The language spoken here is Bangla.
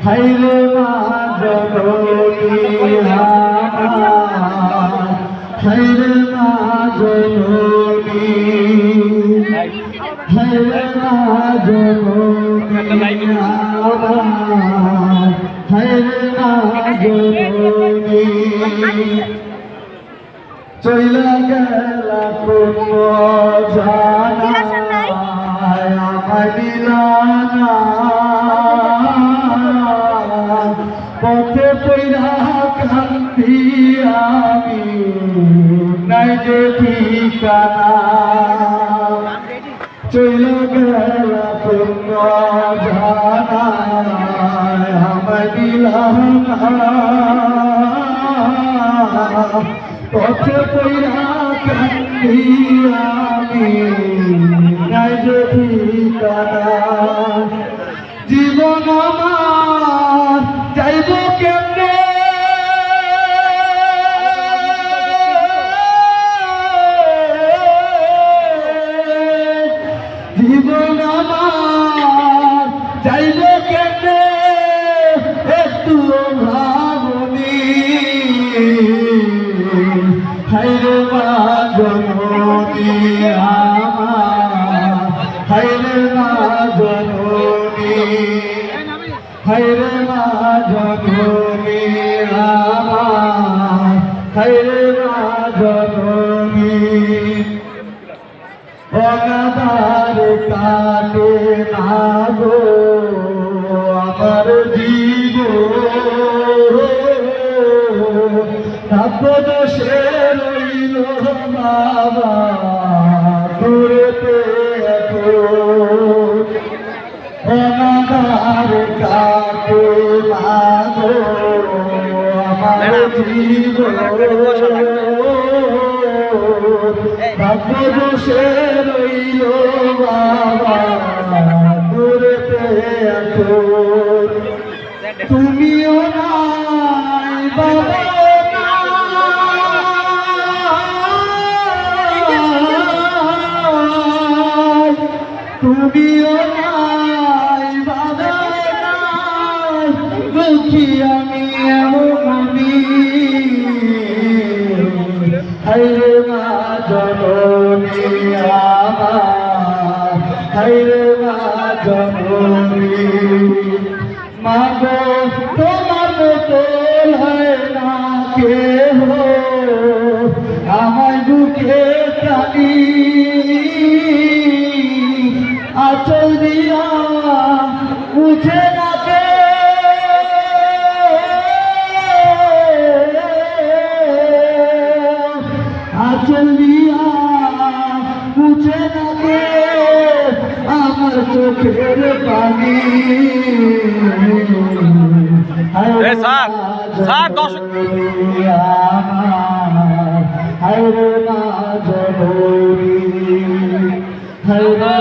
হাইরে মা জননী আমার, হাইরে মা জননী, হাইরে মা জননী আমার, হাইরে মা জননী। চইলা গেলা কোন জানায় আমায় দিলানা, পথে পইরা কান্দি আমি নাই যে ঠিকানা। চইলা গেলা কোন জানায় আমায় দিলানা, পথে পইরা কান্দি আমি নাই যে ঠিকানা। জীবন আমার যাইব কেমনে, জীবন আমার যাইব কেমনে একটু ভাবনি। হাইরে মা জননী আমার, হাইরে মা জননী, হাইরে মা জননী আমার, হাইরে মা জননী। অনাদার কাটে না গো আমার জীবন, তাপদোষে রইল বাবা দূরেতে এখন। অনাদার কাটে না গো আমার জীবন, তাপদোষে রইল বাবা দূরেতে এখন। তুমিও নাই বাবা, তুমিও নাই বাবা নাই, দুঃখী আমি এমনি। হাইরে মা জননী আমার, হাইরে মা জননী। মা গো তোমার মতন হয় না কেহ, আমায় বুকে টানি আঁচল দিয়া মুছে না কে। আঁচল দিয়া মুছে না কে আমার চোখের পানি। হায়রে মা জননী, হায়রে